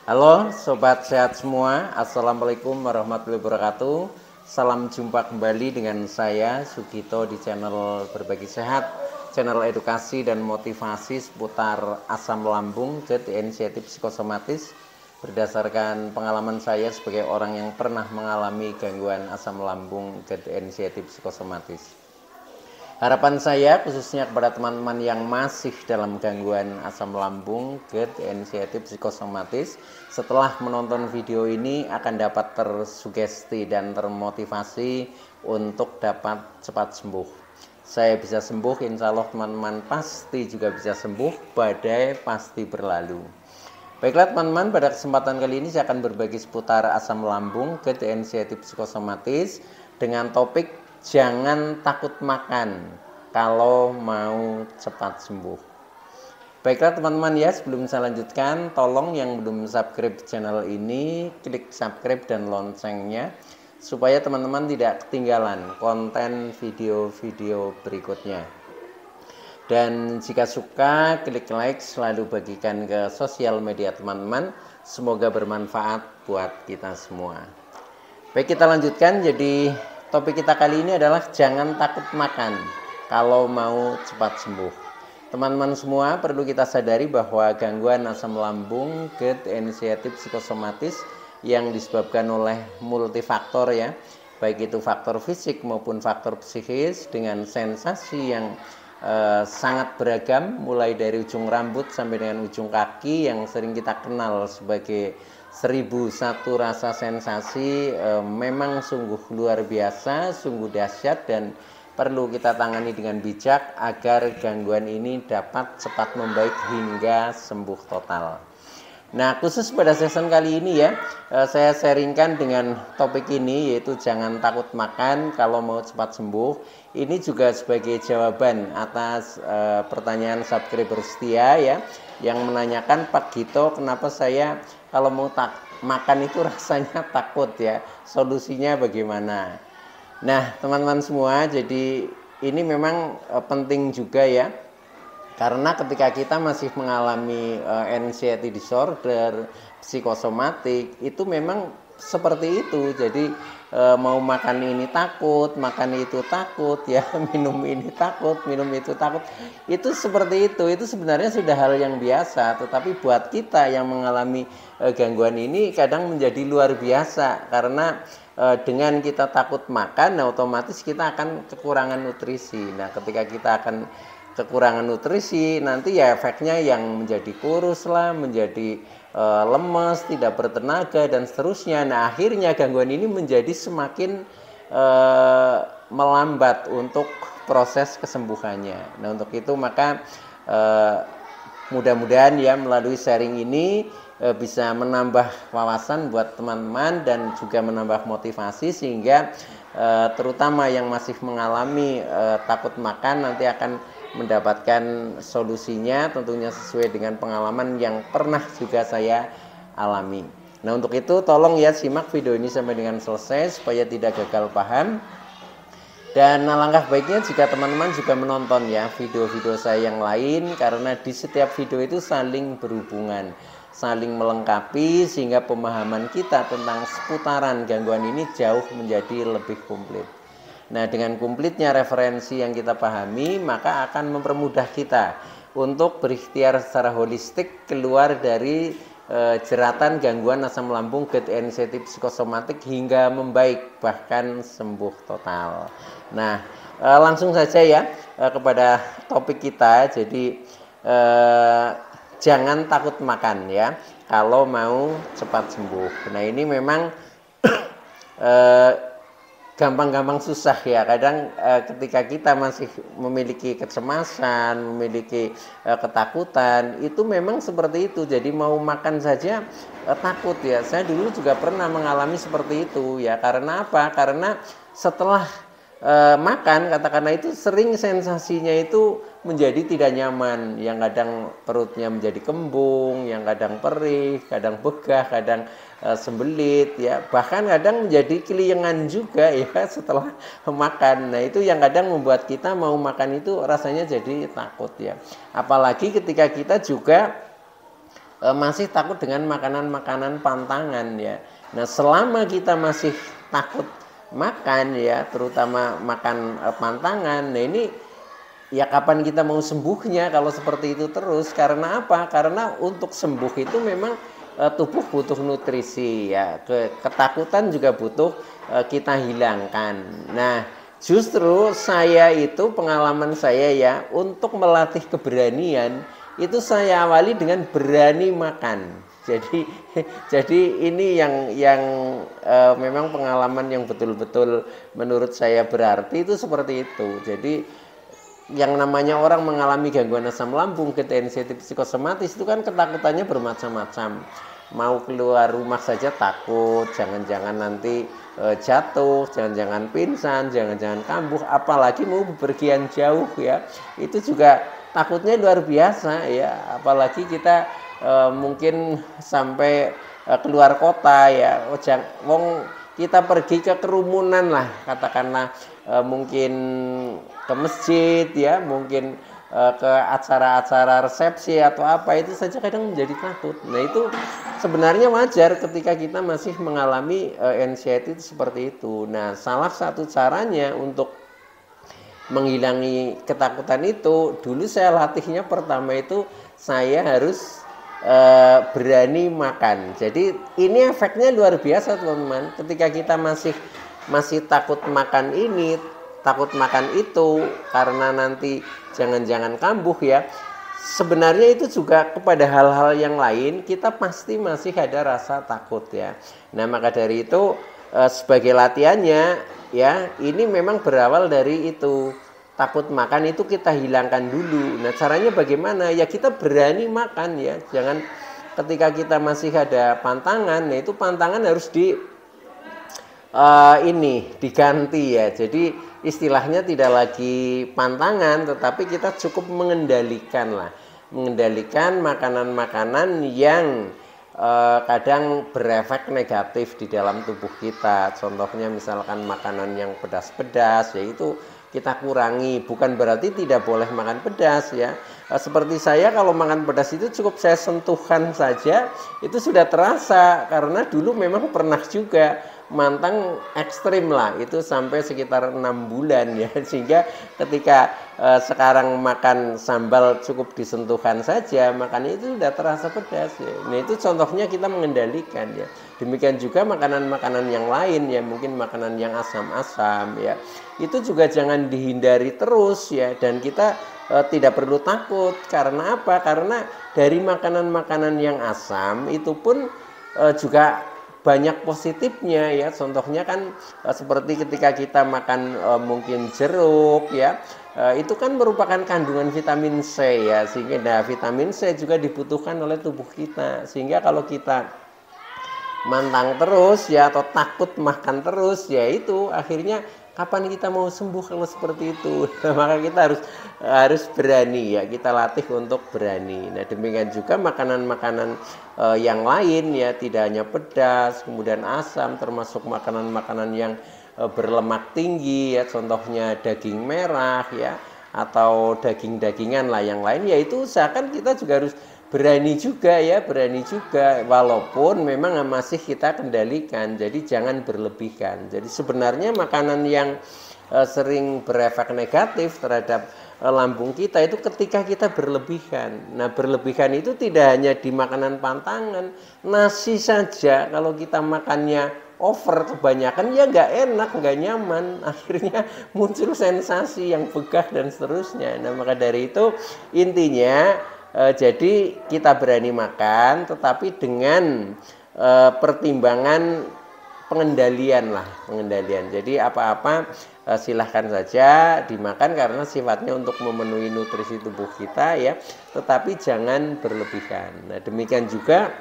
Halo Sobat Sehat semua, Assalamualaikum warahmatullahi wabarakatuh. Salam jumpa kembali dengan saya Sugito di channel Berbagi Sehat, channel edukasi dan motivasi seputar asam lambung, GERD, inisiatif psikosomatis. Berdasarkan pengalaman saya sebagai orang yang pernah mengalami gangguan asam lambung, GERD, inisiatif psikosomatis. Harapan saya khususnya kepada teman-teman yang masih dalam gangguan asam lambung, GERD, inisiatif psikosomatis, setelah menonton video ini akan dapat tersugesti dan termotivasi untuk dapat cepat sembuh. Saya bisa sembuh, insya Allah teman-teman pasti juga bisa sembuh, badai pasti berlalu. Baiklah teman-teman, pada kesempatan kali ini saya akan berbagi seputar asam lambung, GERD, inisiatif psikosomatis dengan topik jangan takut makan kalau mau cepat sembuh. Baiklah teman-teman ya, sebelum saya lanjutkan, tolong yang belum subscribe channel ini, klik subscribe dan loncengnya supaya teman-teman tidak ketinggalan konten video-video berikutnya. Dan jika suka, klik like, selalu bagikan ke sosial media teman-teman. Semoga bermanfaat buat kita semua. Baik, kita lanjutkan. Jadi topik kita kali ini adalah jangan takut makan kalau mau cepat sembuh. Teman-teman semua perlu kita sadari bahwa gangguan asam lambung, GERD, inisiatif psikosomatis yang disebabkan oleh multifaktor ya, baik itu faktor fisik maupun faktor psikis dengan sensasi yang sangat beragam, mulai dari ujung rambut sampai dengan ujung kaki yang sering kita kenal sebagai 1001 rasa sensasi. Memang sungguh luar biasa, sungguh dahsyat dan perlu kita tangani dengan bijak agar gangguan ini dapat cepat membaik hingga sembuh total. Nah, khusus pada season kali ini ya, saya sharingkan dengan topik ini, yaitu jangan takut makan kalau mau cepat sembuh. Ini juga sebagai jawaban atas pertanyaan subscriber setia ya, yang menanyakan, Pak Gito, kenapa saya kalau mau makan itu rasanya takut ya, solusinya bagaimana? Nah teman-teman semua, jadi ini memang penting juga ya, karena ketika kita masih mengalami anxiety disorder, psikosomatik, itu memang seperti itu. Jadi mau makan ini takut, makan itu takut ya, minum ini takut, minum itu takut. Itu seperti itu sebenarnya sudah hal yang biasa. Tetapi buat kita yang mengalami gangguan ini kadang menjadi luar biasa, karena dengan kita takut makan, nah otomatis kita akan kekurangan nutrisi. Nah ketika kita akan kekurangan nutrisi, nanti ya efeknya yang menjadi kurus lah, menjadi lemes, tidak bertenaga dan seterusnya. Nah akhirnya gangguan ini menjadi semakin melambat untuk proses kesembuhannya. Nah untuk itu maka mudah-mudahan ya melalui sharing ini bisa menambah wawasan buat teman-teman dan juga menambah motivasi, sehingga terutama yang masih mengalami takut makan nanti akan mendapatkan solusinya, tentunya sesuai dengan pengalaman yang pernah juga saya alami. Nah untuk itu tolong ya simak video ini sampai dengan selesai supaya tidak gagal paham. Dan alangkah baiknya jika teman-teman juga menonton ya video-video saya yang lain, karena di setiap video itu saling berhubungan, saling melengkapi, sehingga pemahaman kita tentang seputaran gangguan ini jauh menjadi lebih komplit. Nah dengan komplitnya referensi yang kita pahami, maka akan mempermudah kita untuk berikhtiar secara holistik keluar dari jeratan gangguan asam lambung, GERD, inisiatif psikosomatik hingga membaik bahkan sembuh total. Nah langsung saja ya kepada topik kita. Jadi jangan takut makan ya kalau mau cepat sembuh. Nah ini memang gampang-gampang susah ya. Kadang ketika kita masih memiliki kecemasan, memiliki ketakutan, itu memang seperti itu. Jadi mau makan saja takut ya. Saya dulu juga pernah mengalami seperti itu ya. Karena apa? Karena setelah makan, katakanlah, itu sering sensasinya itu menjadi tidak nyaman. Yang kadang perutnya menjadi kembung, yang kadang perih, kadang begah, kadang sembelit ya, bahkan kadang menjadi keliengan juga ya setelah makan. Nah itu yang kadang membuat kita mau makan itu rasanya jadi takut ya, apalagi ketika kita juga masih takut dengan makanan-makanan pantangan ya. Nah, selama kita masih takut makan ya, terutama makan pantangan, nah ini ya kapan kita mau sembuhnya kalau seperti itu terus? Karena apa? Karena untuk sembuh itu memang tubuh butuh nutrisi ya. Ketakutan juga butuh kita hilangkan. Nah, justru saya itu pengalaman saya ya untuk melatih keberanian itu saya awali dengan berani makan. Jadi jadi ini yang memang pengalaman yang betul-betul menurut saya berarti itu seperti itu. Jadi yang namanya orang mengalami gangguan asam lambung, ketidaksensitif psikosomatis itu kan ketakutannya bermacam-macam. Mau keluar rumah saja takut, jangan-jangan nanti jatuh, jangan-jangan pingsan, jangan-jangan kambuh, apalagi mau bepergian jauh ya. Itu juga takutnya luar biasa ya, apalagi kita mungkin sampai keluar kota ya. Kita pergi ke kerumunan lah, katakanlah mungkin ke masjid ya, mungkin ke acara-acara resepsi atau apa, itu saja kadang menjadi takut. Nah, itu sebenarnya wajar ketika kita masih mengalami anxiety seperti itu. Nah, salah satu caranya untuk menghilangi ketakutan itu, dulu saya latihnya pertama itu saya harus berani makan. Jadi ini efeknya luar biasa teman-teman. Ketika kita masih takut makan ini, takut makan itu karena nanti jangan-jangan kambuh ya. Sebenarnya itu juga kepada hal-hal yang lain kita pasti masih ada rasa takut ya. Nah, maka dari itu sebagai latihannya ya, ini memang berawal dari itu. Takut makan itu kita hilangkan dulu. Nah, caranya bagaimana? Ya kita berani makan ya. Jangan ketika kita masih ada pantangan, nah itu pantangan harus diganti ya. Jadi istilahnya tidak lagi pantangan, tetapi kita cukup mengendalikan makanan-makanan yang kadang berefek negatif di dalam tubuh kita. Contohnya misalkan makanan yang pedas-pedas, yaitu kita kurangi. Bukan berarti tidak boleh makan pedas ya. Seperti saya kalau makan pedas itu cukup saya sentuhkan saja itu sudah terasa, karena dulu memang pernah juga mantang ekstrim lah, itu sampai sekitar 6 bulan ya, sehingga ketika sekarang makan sambal cukup disentuhkan saja, makannya itu sudah terasa pedas ya. Nah, itu contohnya kita mengendalikan ya. Demikian juga makanan-makanan yang lain ya, mungkin makanan yang asam-asam ya, itu juga jangan dihindari terus ya, dan kita tidak perlu takut. Karena apa? Karena dari makanan-makanan yang asam itu pun juga banyak positifnya ya. Contohnya kan seperti ketika kita makan mungkin jeruk ya, itu kan merupakan kandungan vitamin C ya, sehingga vitamin C juga dibutuhkan oleh tubuh kita. Sehingga kalau kita mantang terus ya, atau takut makan terus ya, itu akhirnya kapan kita mau sembuh kalau seperti itu? Maka kita harus berani ya, kita latih untuk berani. Nah, demikian juga makanan-makanan yang lain ya, tidak hanya pedas, kemudian asam, termasuk makanan-makanan yang berlemak tinggi ya, contohnya daging merah ya, atau daging-dagingan lah yang lain ya, itu usahakan kita juga harus berani juga ya, walaupun memang masih kita kendalikan. Jadi jangan berlebihkan. Jadi sebenarnya makanan yang sering berefek negatif terhadap lambung kita itu ketika kita berlebihan. Nah, berlebihan itu tidak hanya di makanan pantangan, nasi saja kalau kita makannya over kebanyakan ya nggak enak, nggak nyaman, akhirnya muncul sensasi yang begah dan seterusnya. Nah, maka dari itu intinya jadi kita berani makan, tetapi dengan pertimbangan pengendalian. Jadi apa-apa silahkan saja dimakan karena sifatnya untuk memenuhi nutrisi tubuh kita ya, tetapi jangan berlebihan. Nah, demikian juga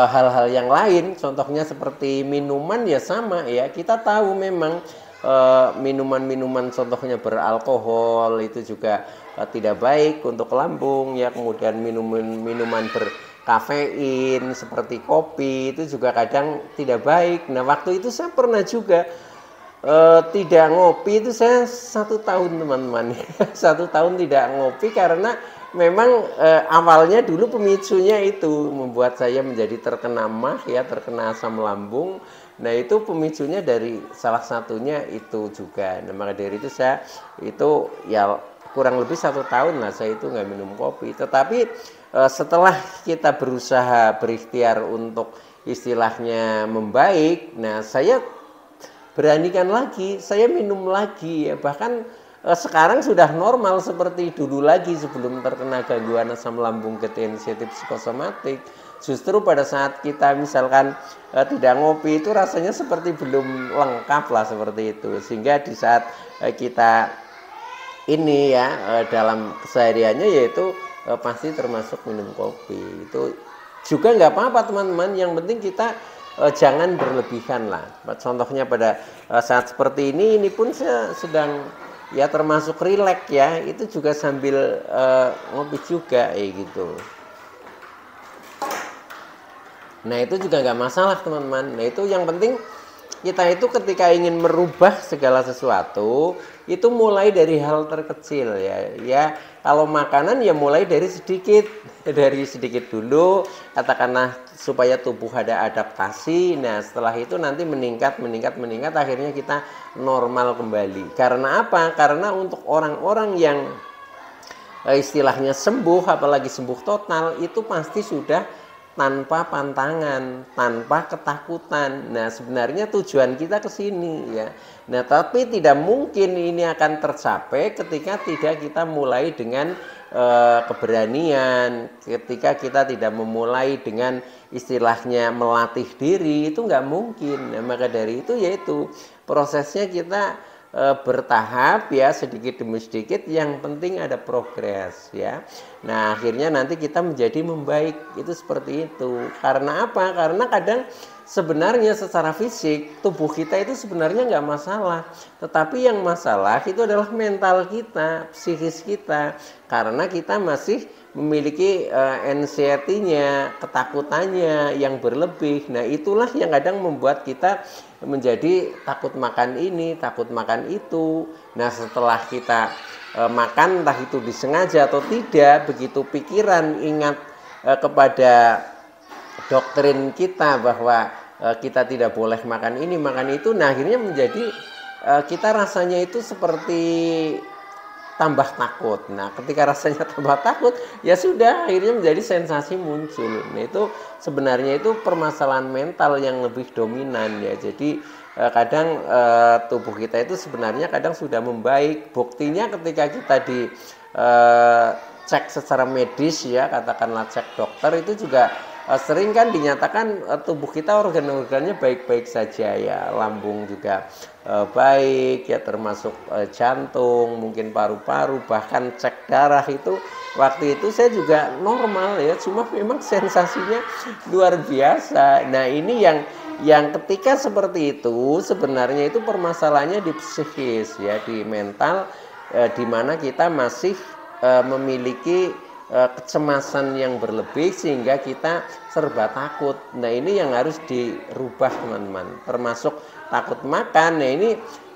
hal-hal yang lain, contohnya seperti minuman ya sama ya. Kita tahu memang minuman-minuman contohnya beralkohol itu juga tidak baik untuk lambung ya. Kemudian minuman berkafein seperti kopi itu juga kadang tidak baik. Nah, waktu itu saya pernah juga Tidak ngopi itu saya 1 tahun teman-teman. 1 tahun tidak ngopi karena memang awalnya dulu pemicunya itu membuat saya menjadi terkena MAH ya, terkena asam lambung. Nah itu pemicunya dari salah satunya itu juga. Nah maka dari itu saya itu ya kurang lebih 1 tahun lah saya itu nggak minum kopi. Tetapi setelah kita berusaha berikhtiar untuk istilahnya membaik, nah saya beranikan lagi, saya minum lagi ya, bahkan sekarang sudah normal seperti dulu lagi sebelum terkena gangguan asam lambung ketensiatif psikosomatik. Justru pada saat kita misalkan tidak ngopi itu rasanya seperti belum lengkap lah seperti itu, sehingga di saat kita ini ya dalam kesehariannya yaitu pasti termasuk minum kopi. Itu juga nggak apa-apa teman-teman, yang penting kita jangan berlebihan lah. Contohnya pada saat seperti ini pun saya sedang ya termasuk rileks ya, itu juga sambil ngopi juga gitu. Nah itu juga nggak masalah teman-teman. Nah itu yang penting kita itu ketika ingin merubah segala sesuatu itu mulai dari hal terkecil ya. Ya kalau makanan ya mulai dari sedikit dulu, katakanlah supaya tubuh ada adaptasi. Nah setelah itu nanti meningkat akhirnya kita normal kembali. Karena apa? Karena untuk orang-orang yang istilahnya sembuh, apalagi sembuh total, itu pasti sudah tanpa pantangan, tanpa ketakutan. Nah, sebenarnya tujuan kita ke sini ya. Nah, tapi tidak mungkin ini akan tercapai ketika tidak kita mulai dengan keberanian, ketika kita tidak memulai dengan istilahnya melatih diri, itu nggak mungkin. Nah, maka dari itu yaitu prosesnya kita bertahap ya, sedikit demi sedikit, yang penting ada progres ya. Nah akhirnya nanti kita menjadi membaik, itu seperti itu. Karena apa? Karena kadang sebenarnya secara fisik tubuh kita itu sebenarnya nggak masalah, tetapi yang masalah itu adalah mental kita, psikis kita, karena kita masih memiliki anxiety-nya, ketakutannya yang berlebih. Nah itulah yang kadang membuat kita menjadi takut makan ini, takut makan itu. Nah setelah kita makan, entah itu disengaja atau tidak, begitu pikiran ingat kepada doktrin kita bahwa kita tidak boleh makan ini, makan itu, nah akhirnya menjadi kita rasanya itu seperti tambah takut. Nah ketika rasanya tambah takut ya sudah, akhirnya menjadi sensasi muncul. Nah itu sebenarnya itu permasalahan mental yang lebih dominan ya. Jadi kadang tubuh kita itu sebenarnya kadang sudah membaik. Buktinya ketika kita di cek secara medis ya, katakanlah cek dokter, itu juga sering kan dinyatakan tubuh kita organ-organnya baik-baik saja ya, lambung juga baik ya, termasuk jantung, mungkin paru-paru, bahkan cek darah itu waktu itu saya juga normal ya, cuma memang sensasinya luar biasa. Nah ini yang ketika seperti itu sebenarnya itu permasalahannya di psikis ya, di mental, di mana kita masih memiliki kecemasan yang berlebih sehingga kita serba takut. Nah ini yang harus dirubah teman-teman, termasuk takut makan. Nah ini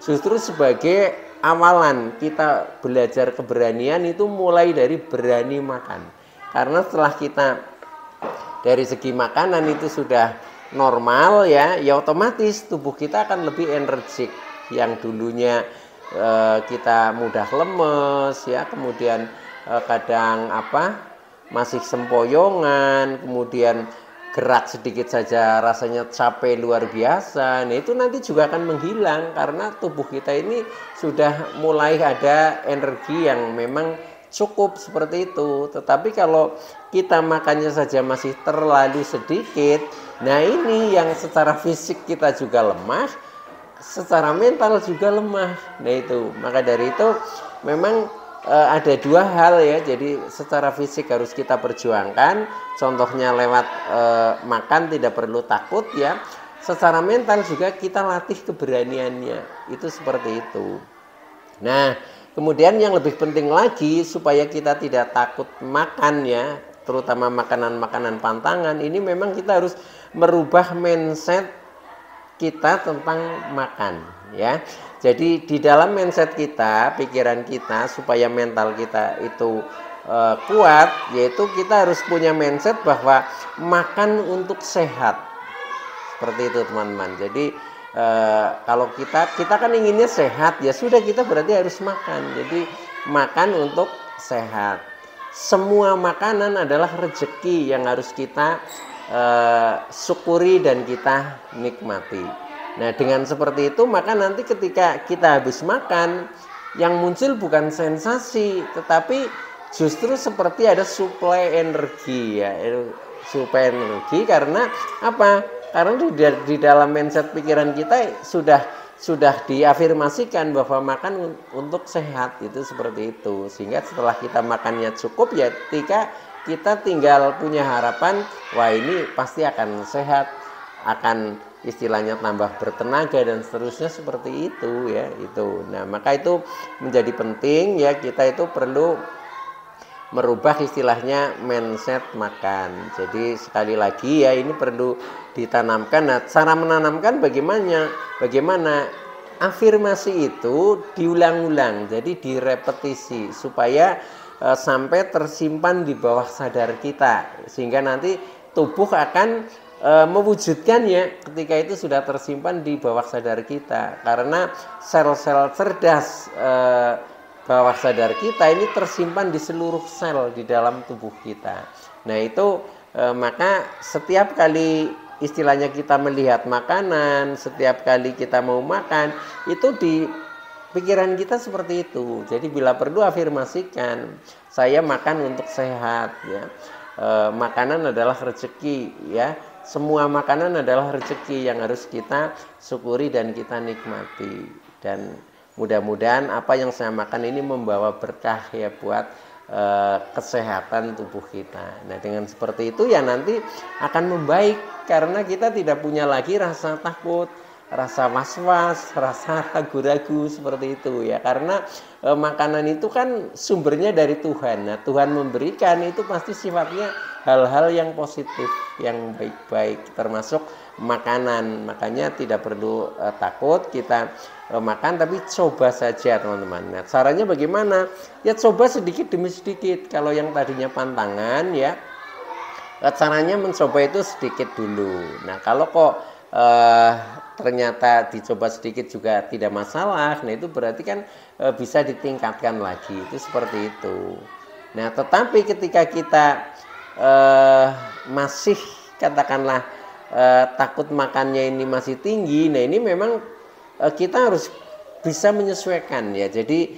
justru sebagai awalan kita belajar keberanian itu mulai dari berani makan. Karena setelah kita dari segi makanan itu sudah normal ya, ya otomatis tubuh kita akan lebih energik. Yang dulunya kita mudah lemes ya, kemudian kadang masih sempoyongan, kemudian gerak sedikit saja rasanya capek luar biasa. Nah itu nanti juga akan menghilang karena tubuh kita ini sudah mulai ada energi yang memang cukup seperti itu. Tetapi kalau kita makannya saja masih terlalu sedikit, nah ini yang secara fisik kita juga lemah, secara mental juga lemah. Nah itu, maka dari itu memang ada dua hal ya. Jadi secara fisik harus kita perjuangkan, contohnya lewat makan tidak perlu takut ya. Secara mental juga kita latih keberaniannya, itu seperti itu. Nah kemudian yang lebih penting lagi supaya kita tidak takut makan ya, terutama makanan-makanan pantangan, ini memang kita harus merubah mindset kita tentang makan. ya. Jadi di dalam mindset kita, pikiran kita, supaya mental kita itu kuat, yaitu kita harus punya mindset bahwa makan untuk sehat. Seperti itu teman-teman. Jadi kalau kita kan inginnya sehat, ya sudah, kita berarti harus makan. Jadi makan untuk sehat. Semua makanan adalah rezeki yang harus kita syukuri dan kita nikmati. Nah, dengan seperti itu maka nanti ketika kita habis makan, yang muncul bukan sensasi, tetapi justru seperti ada suplai energi, ya. Suplai energi karena apa? Karena di dalam mindset pikiran kita sudah diafirmasikan bahwa makan untuk sehat, itu seperti itu. Sehingga setelah kita makannya cukup, ya ketika kita tinggal punya harapan, wah ini pasti akan sehat, akan istilahnya tambah bertenaga dan seterusnya, seperti itu, ya itu. Nah, maka itu menjadi penting, ya, kita itu perlu merubah istilahnya mindset makan. Jadi sekali lagi, ya, ini perlu ditanamkan. Nah, cara menanamkan bagaimana afirmasi itu diulang-ulang, jadi direpetisi supaya sampai tersimpan di bawah sadar kita, sehingga nanti tubuh akan mewujudkannya ketika itu sudah tersimpan di bawah sadar kita, karena sel-sel cerdas bawah sadar kita ini tersimpan di seluruh sel di dalam tubuh kita. Nah, itu maka setiap kali istilahnya kita melihat makanan, setiap kali kita mau makan, itu di pikiran kita seperti itu. Jadi bila perlu afirmasikan, saya makan untuk sehat, ya. Makanan adalah rezeki, ya. Semua makanan adalah rezeki yang harus kita syukuri dan kita nikmati. Dan mudah-mudahan apa yang saya makan ini membawa berkah, ya, buat kesehatan tubuh kita. Nah, dengan seperti itu, ya, nanti akan membaik karena kita tidak punya lagi rasa takut, rasa was-was, rasa ragu-ragu, seperti itu, ya. Karena makanan itu kan sumbernya dari Tuhan. Nah, Tuhan memberikan itu pasti sifatnya hal-hal yang positif, yang baik-baik, termasuk makanan. Makanya tidak perlu takut kita makan, tapi coba saja, teman-teman. Nah, caranya bagaimana? Ya, coba sedikit demi sedikit. Kalau yang tadinya pantangan, ya, caranya mencoba itu sedikit dulu. Nah, kalau kok ternyata dicoba sedikit juga tidak masalah, nah itu berarti kan bisa ditingkatkan lagi, itu seperti itu. Nah, tetapi ketika kita masih katakanlah takut makannya ini masih tinggi, nah ini memang kita harus bisa menyesuaikan, ya. Jadi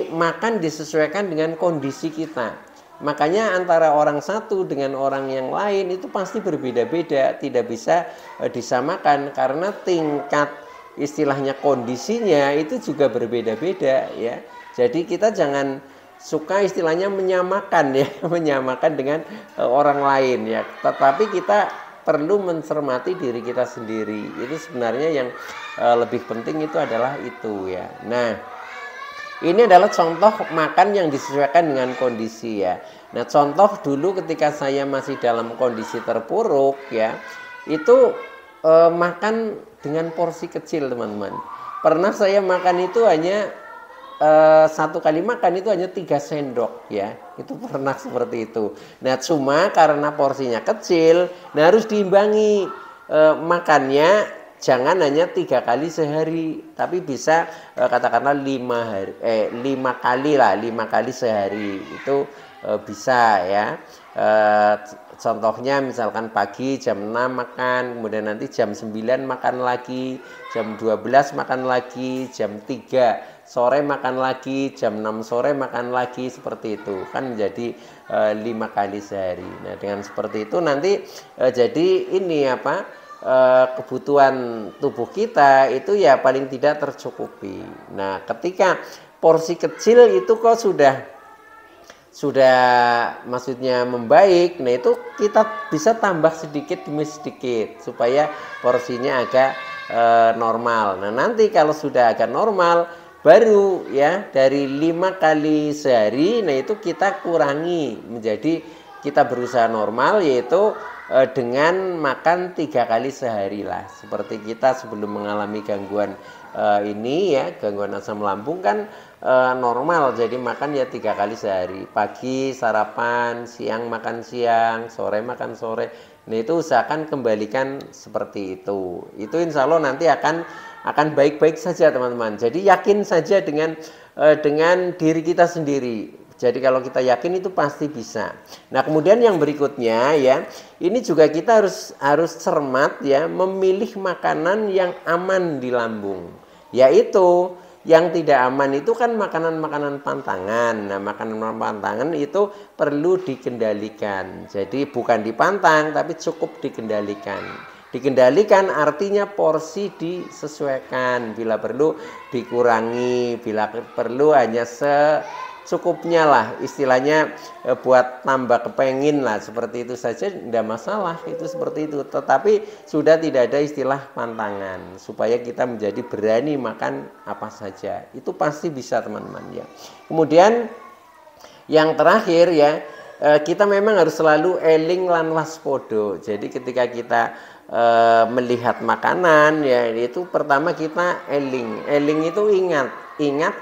makan disesuaikan dengan kondisi kita. Makanya antara orang satu dengan orang yang lain itu pasti berbeda-beda, tidak bisa disamakan karena tingkat istilahnya kondisinya itu juga berbeda-beda, ya. Jadi kita jangan suka istilahnya menyamakan, ya, menyamakan dengan orang lain, ya. Tetapi kita perlu mencermati diri kita sendiri. Itu sebenarnya yang lebih penting itu adalah itu, ya. Nah, ini adalah contoh makan yang disesuaikan dengan kondisi, ya. Nah, contoh dulu ketika saya masih dalam kondisi terpuruk, ya, itu makan dengan porsi kecil, teman-teman. Pernah saya makan itu hanya satu kali makan itu hanya 3 sendok, ya. Itu pernah seperti itu. Nah, cuma karena porsinya kecil, nah harus diimbangi makannya. Jangan hanya 3 kali sehari, tapi bisa katakanlah 5 kali lah, 5 kali sehari itu bisa, ya. Contohnya misalkan pagi jam 6 makan, kemudian nanti jam 9 makan lagi, jam 12 makan lagi, jam 3 sore makan lagi, jam 6 sore makan lagi, seperti itu. Kan menjadi 5 kali sehari. Nah, dengan seperti itu nanti jadi ini apa? Kebutuhan tubuh kita itu ya paling tidak tercukupi. Nah, ketika porsi kecil itu kok sudah maksudnya membaik, nah itu kita bisa tambah sedikit demi sedikit supaya porsinya agak normal. Nah, nanti kalau sudah agak normal baru, ya, dari 5 kali sehari, nah itu kita kurangi menjadi kita berusaha normal, yaitu dengan makan 3 kali sehari lah, seperti kita sebelum mengalami gangguan ini ya, gangguan asam lambung kan normal, jadi makan ya 3 kali sehari, pagi sarapan, siang makan siang, sore makan sore. Nah itu usahakan kembalikan seperti itu insya Allah nanti akan baik-baik saja teman-teman. Jadi yakin saja dengan diri kita sendiri. Jadi kalau kita yakin itu pasti bisa. Nah kemudian yang berikutnya ya, ini juga kita harus cermat ya, memilih makanan yang aman di lambung. Yaitu yang tidak aman itu kan makanan-makanan pantangan. Nah makanan pantangan itu perlu dikendalikan. Jadi bukan dipantang tapi cukup dikendalikan. Dikendalikan artinya porsi disesuaikan, bila perlu dikurangi, bila perlu hanya secukupnya lah, istilahnya buat tambah kepengin lah, seperti itu saja tidak masalah, itu seperti itu. Tetapi sudah tidak ada istilah pantangan, supaya kita menjadi berani makan apa saja, itu pasti bisa teman-teman ya. Kemudian yang terakhir ya, kita memang harus selalu eling lan waspodo. Jadi ketika kita melihat makanan ya, itu pertama kita eling itu ingat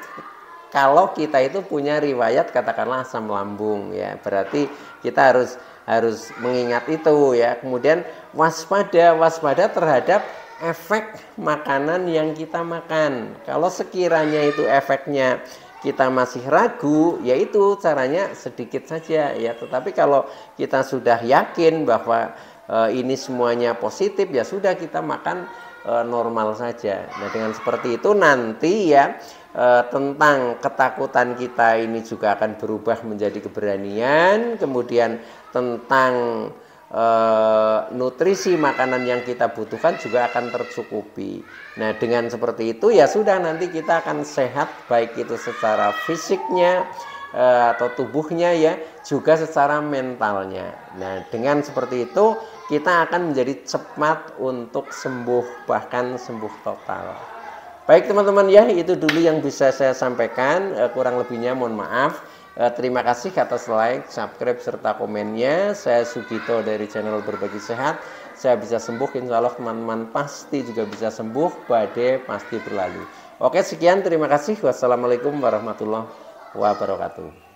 kalau kita itu punya riwayat katakanlah asam lambung ya, berarti kita harus mengingat itu ya. Kemudian waspada terhadap efek makanan yang kita makan. Kalau sekiranya itu efeknya kita masih ragu, yaitu caranya sedikit saja ya. Tetapi kalau kita sudah yakin bahwa ini semuanya positif, ya sudah kita makan normal saja. Nah dengan seperti itu nanti ya tentang ketakutan kita ini juga akan berubah menjadi keberanian. Kemudian tentang nutrisi makanan yang kita butuhkan juga akan tercukupi. Nah dengan seperti itu ya sudah, nanti kita akan sehat, baik itu secara fisiknya atau tubuhnya ya, juga secara mentalnya. Nah dengan seperti itu kita akan menjadi cepat untuk sembuh, bahkan sembuh total. Baik teman-teman ya, itu dulu yang bisa saya sampaikan, kurang lebihnya mohon maaf. Terima kasih atas like, subscribe, serta komennya. Saya Sugito dari channel Berbagi Sehat. Saya bisa sembuh, insya Allah teman-teman pasti juga bisa sembuh, badai pasti berlalu. Oke sekian, terima kasih. Wassalamualaikum warahmatullahi wabarakatuh.